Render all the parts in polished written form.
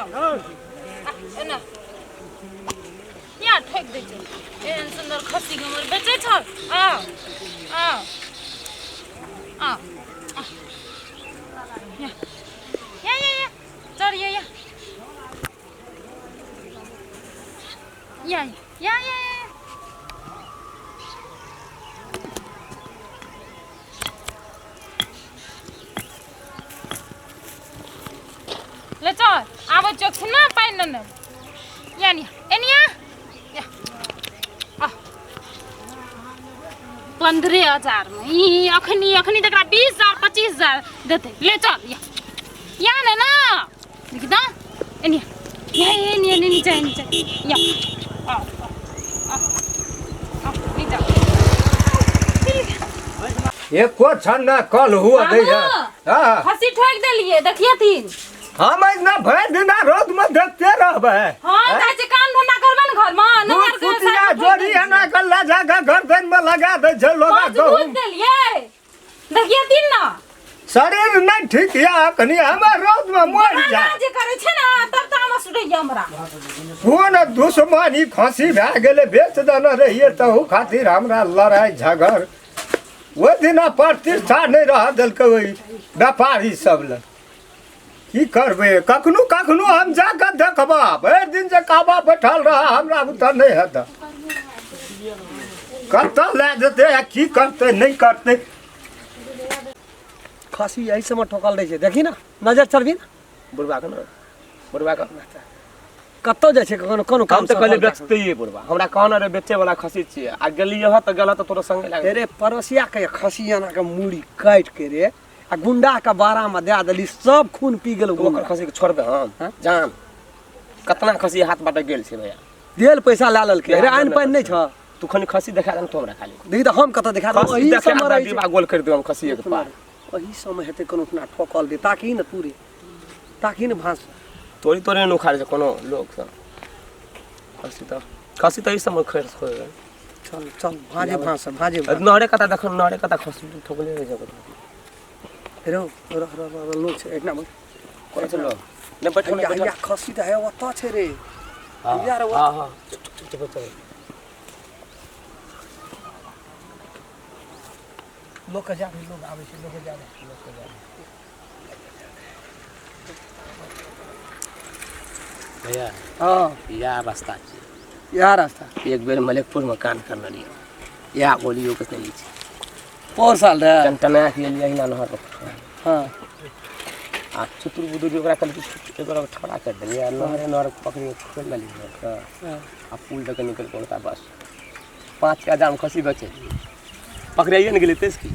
एना यहाँ ठोक दे छै एहन सुंदर खस्सी के हमर बेचे छ आ आ आ या चल या ले चल आबो चोक छ ना पाइन न यानी एनिया या 15,000 में अखनी तक 20,000 25,000 देते ले चल या ना दिखदा एनिया या नीचे या नीचे ये को छन्ना कल हुआ दे हां खसी ठोक देलिए देखिए तीन हम ना भर दिन रोज में देखते रहबे हां काजे काम धंधा करबे न घर में नहर के कुतिया जोड़ी है ना कल्ला जागा गर्दन में लगा दे छ लोग दूध देलिए देखिए तीन ना शरीर नहीं ठीक या कनी हमर रोज में मर जा जे करे छै ना तब तामस उठै हमरा कोन दुश्मनी खसी भ गेले बेच देना रहिए तहु खातिर हमरा लड़ाई झगड़ वो दिना प्रतिष्ठा नहीं रह देलकै ओई व्यापारी सब ल की करबे कखनो हम जाकर देखबा भर दिन जे काबा बैठल रहा हमरा उतर नहीं हेत कत ले जते की करते नहीं करते खसी ऐसे में ठोकल रही है देखी ना नजर चलबी ना बुढ़वा का कत्तो जाय छै कोनो काम तो कहले बेचते ही बुढ़वा हमरा कहन रे बेचे वाला खसी छिए आ गेलिए ह त गला त तोरा संगे लागे अरे पड़ोसिया के खसियाना के मुड़ी काट के रे आ गुंडा के बारा में दे देली सब खून पी गेल ओकर खसी के छोड़ दे हम जान कतना खसी हाथ बाटे गेल छै भैया देल पैसा ला लेल के रे आइन पाइन नहीं छ तू खनी खसी देखा दे तो हमरा खाली देखी त हम कत देखा दे ओही समय डिबा गोल कर दे हम खसी के पार ओही समय हेते कोनो अपना ठोकल दे ताकि न तूरे ताकि न भांस तोरे न उखाड़ छै कोनो लोग सब खसी त ई समय खैर खोय चल भाजे नहरे कता देख नहरे कता खसी ठोकले रह जब रो लोग छै एक नाम कोन छै लोग ने बैठ या खसी त है ओत छै रे यार हां चुप लोग जा लोग आवे छै लोग जा भैया हां या रास्ता एक बेर मलेकपुर में कान करना लियो या बोलियो के नहीं छै और साल रे टना के लिए हिना नहर हां आ चतुर बुदु जो ओकरा कल एकरा ठड़ा कर देलिए नहर पकड़ी खोल लेली आ पुल तक निकल पड़ता बस 5 का जाम खसी बचे पकड़ाइए न गेले तेस की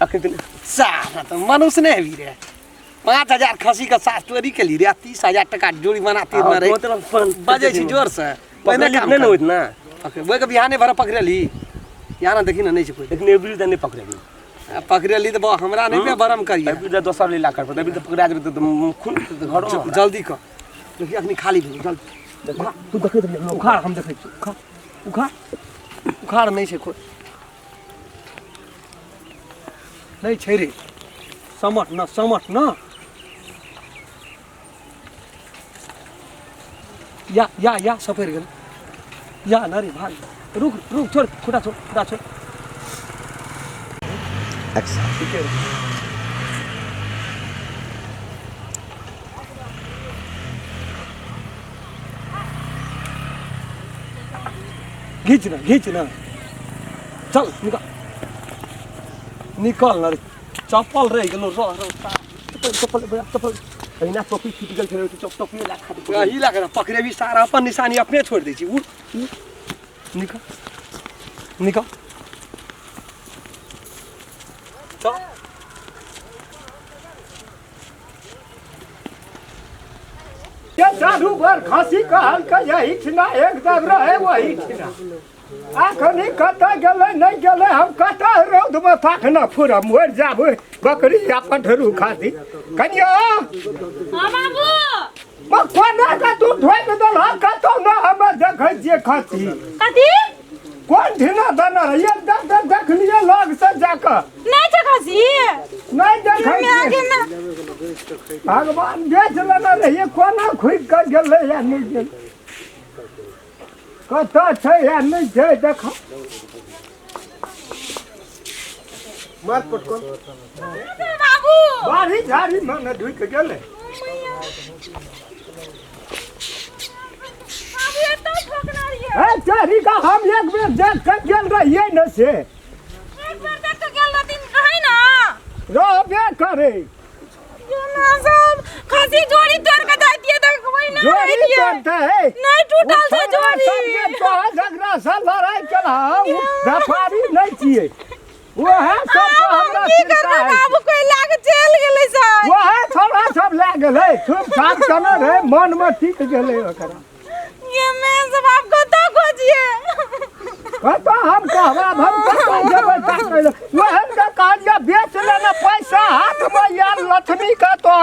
तखन सारा तो मनुष्य नहीं भी रे 5,000 खसी का साथ चोरी के लिए 30,000 टका जोड़ी बनाती न रे बजे छी जोर से पहले काम नहीं होइत ना वो के बिहाने भर पकड़ली यहाँ ना देखी ना नहीं छै कोई लेकिन एवरी दिन नहीं पकड़ली तो हमरा नहीं पे बरम करिए एवरी दोसर लीला कर पर एवरी तो पकड़ा दे तो खून घर में जल्दी कर देखिए अपनी खाली भेल जल्दी तू देखे तो उखाड़ हम देखै छी उखाड़ नहीं छै कोई नहीं छै रे समट न या सफेर गेल या ना रे भाग रुक छोड़ खुदा छोड़ अच्छा ठीक है घींच ना चल निकल ना रे चप्पल रह गेलो चप्पल पहिना टोपी छूट गेल छले तो टोपी ला खा दे यही लगा पकड़े भी सारा अपन निशानी अपने छोड़ दै छी निकल चल ये साधु भर खसी कहल के यही ठिना एकदम रहे वही ठिना आखनी कत गेले नहीं गेले हम कत रौद में फाखना फुरा मोर जाबे बकरी या पठरू खाती कनिया हां बाबू कोना का तू ठोक दल कत न हम देखै जे खसी कथी कोन ठिना दना ये देख लिए लोग से जाकर नहीं छै खसी नहीं देखै भगवान देख लेना रहिए कोना खुद कर गेलै या नहीं गेल कतऽ छै या नहीं छै देखा मत पटको बाबू बारी झाड़ी में न ढुक गेलै बाबू एतो ठोकना रहिए ए चारी का हम एक बेर देख कर गेल रहिए न से एक बार देख के गेल रहती रहे ना रहबे करे ये ना सब खसी जोड़ी तोड़ के दे दिए तो कोई ना जोड़ी तोड़ते है नहीं टूटल से जोड़ी तो झगड़ा से लड़ाई चला व्यापारी नहीं छिए वो है सब हमरा की करबे बाबू कोई लाग चल गेलै सर वो है थोड़ा सब ले गेलै खूब साफ कने रे मन में टिक गेलै ओकरा ये मैं सब आपको तो खोजिए तो हम कहबा हम कतऽ जेबै ताकै वहन का काजिया बेच लेना पैसा हाथ में यार लक्ष्मी का तो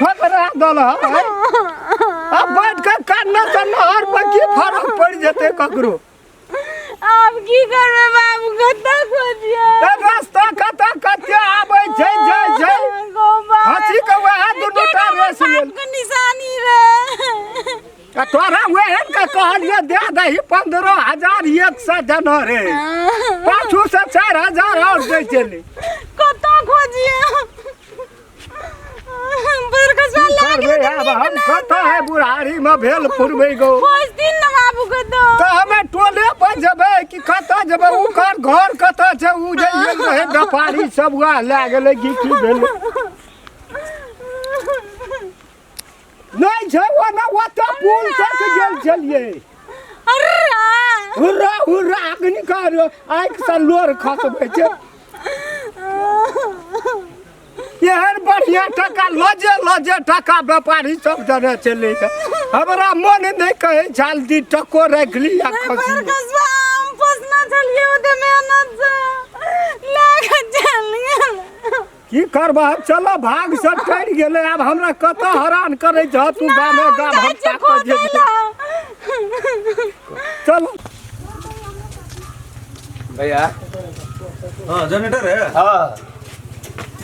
फकरा दल है अब बैठ के काटना तो नहर पर की फर्क पड़ जेते ककरो आप की करबे बाबू कतऽ खोजिए ए रास्ता कतऽ कते आबै छै जय गोबा हंसी के वह दुनूटा रेस लेल के निशानी रे तोरा वहन का कहलिए दे दही 15,100 जन रे पाछू से 4,000 और दे चली कतऽ खोजिए हम कतऽ है बुढ़ारी में भेलपुर में गो खोज दिन ना बाबू कतऽ तो हमें टोले पर जेबै कि कतऽ जेबै ओकर घर कतऽ छै उ जे गेल रहे व्यापारी सब वह ले गेलै की भेलै नहीं छै वो ना ओतऽ पुल तक गेल छलिए हुर्रा हुर्रा अग्नि कर आँख से लोर खसबै छै एहन बढ़िया टका लजे टका व्यापारी सब देने चले हमरा मन नहीं कहे चाल दी टको रख ली या खसी फसना चलिए ओते मेहनत से लागे चल गेल की करबा चलो भाग से टरि गेले अब हमरा कतऽ हैरान करे छ तू गामे गाम हम ताको जेबे चलो भैया हाँ जनरेटर है हाँ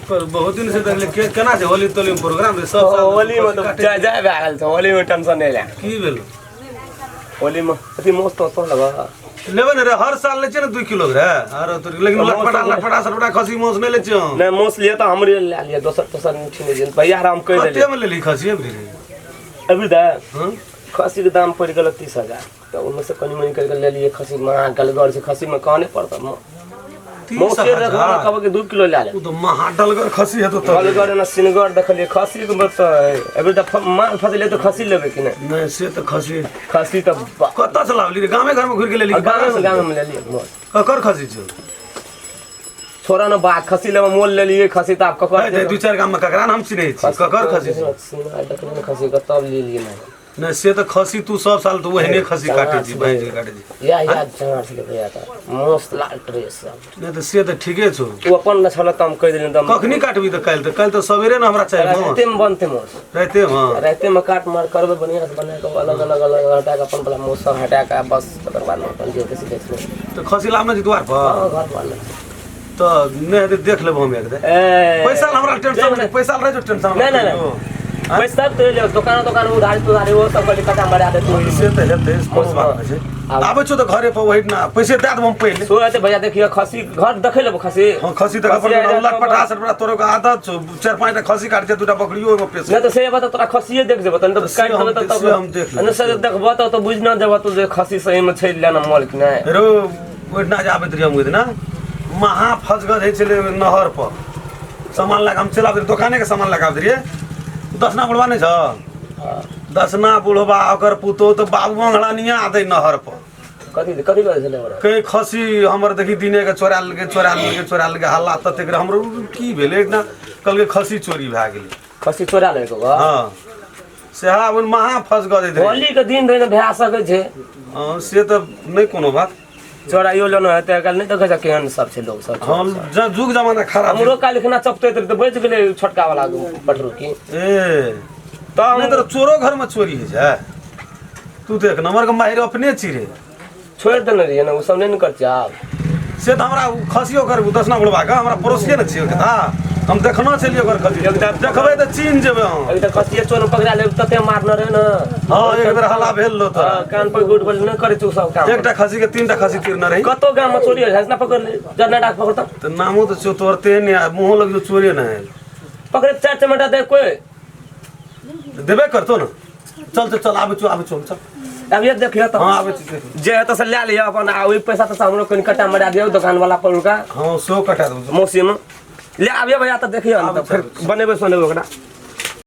पर बहुत दिन से देखले केना छै होली तोली में प्रोग्राम रे सब होली में तो जाय जाय भए गेल छै होली में टेंशन नहीं ले की भेल होली में अति मस्त तो लगा लेबे ने रे हर साल ले छै ने 2 किलो रे अरे तो लेकिन लटपटा सरपटा खसी मांस नहीं ले छै नहीं मोस लिए तो हमरे ले लिया दोसर मीठी नहीं दिन भैया हम कह कते देले में ले ली खसी अभी दा हां खसी के दाम पड़ गेल 30,000 तो उनमें से कनी मनी करके ले लिए खसी महंगा गलगड़ से खसी में कहने पड़ता मोसे रखा कब के 2 किलो ले ले उ तो महा डलगर खसी है तो गलगड़ ना सिनगड़ देखलिए खसी के बस अभी त माल फसले तो खसी लेबे कि नहीं नहीं से तो खसी तो कत्ता से लावली रे गामे घर में घुर के ले ली गाँव में ले लिए ककर खसी छै छोरा ना बात खसी लेबे मोल ले लिए खसी तो आप ककर 2-4 गाम में ककरा नाम चिन्है छी ककर खसी छै खसी का तब ले लिए नहीं से तो खसी तू सब साल तो वही खसी काटे छी भाई जी काटे छी याद चांस ले भैया था मस्त लाल ड्रेस नहीं तो से तो ठीके छौ वो अपन न छल तम कह देलिन दम कखनी काटबी तो काल तो सवेरे ना हमरा चाहिए राते में बनते मोस राते हां राते में काट मार करबे बढ़िया से बना के अलग हटा के अपन वाला मौसम हटा के बस तकर बाद में अपन जे कैसे देख तो खसी लाम ना द्वार पर घर वाला तो नहीं देख लेब हम एक दे पैसा हमरा टेंशन नहीं पैसा रह जो टेंशन नहीं पैसा तो ले दुकान उधारी वो सब कटा बढ़ा दे तू से तो हेते मोस बात छै आबे छौ तो घरे पर वही ना पैसे दे देबम पहले सो रहते भैया देखियो खसी घर देखे लेबो खसी हां खसी तक अपन लटपटा सरपटा तोरो का आदत छौ 4-5 टा खसी काट दे दूटा बकरियो में पैसा नहीं तो से बता तोरा खसीए देख जेबो तन तो काट देबो तो हम देख ले न से देखबो तो बुझ ना जेबो तो जे खसी सही में छै लेना मोल कि नहीं रो ओइना जाबे तरी हम ना महा फसगद है चले नहर पर सामान लगा हम चला दुकाने के सामान लगा दिए 10 ना बुढ़वा नहीं छ 10 ना बुढ़वा ओकर पुतो तो बाबू मंगला निया आदे नहर पर कथी बात चले हमरा कई खसी हमर देखी दिने के चोराल के हल्ला तते हमरो की भेले ना कल के खसी चोरी भ गेल खसी चोरा ले को हां से हा उन महा फस गए थे होली के दिन रहे भए सके छे हां से तो नहीं कोनो बात चोराइयो लेनो हेते कल नहीं देखे छ केहन सब छे लोग सब हम जुग जमाना खराब हमरो काल लिखना चपते तो बच गेले छोटका वाला पटरू की ए तो नहीं तो चोरो घर में चोरी है जा तू देख नंबर के माहिर अपने चिरे छोड़ देने रहिए ना वो सब नहीं कर चाह से तो हमरा खसियो कर 10 ना बुढ़वा का हमरा पड़ोसिए न छियो के था हम देखना चलिए ओकर खसी देखबै तऽ चीन जेबै हम अभी तक खसिए चोर पकड़ा ले तते मारना रहे न। हाँ एक बेर हल्ला भेल लो तोरा कान पर गुड बोल न करे तू सब काम। एकटा खसी के 3टा खसी तीरना रही कतो गांव में चोरी है ना पकड़ ले जरना डाक पकड़ता तो नामो तो तोरते नहीं आ मुंह लग चोरी ना है पकड़े 4 टमाटर दे कोई देबे करतो ना चल चल आबे चल अब ये देखियो तो हाँ आबे छी जे है तो से ले लिया अपन आ वही पैसा तो सामने कोई कटा मरा दियो दुकान वाला पर उनका हाँ 100 कटा दो मौसी में ले आबिए भैया तो देखियो फिर बनेबे सोने ओकरा।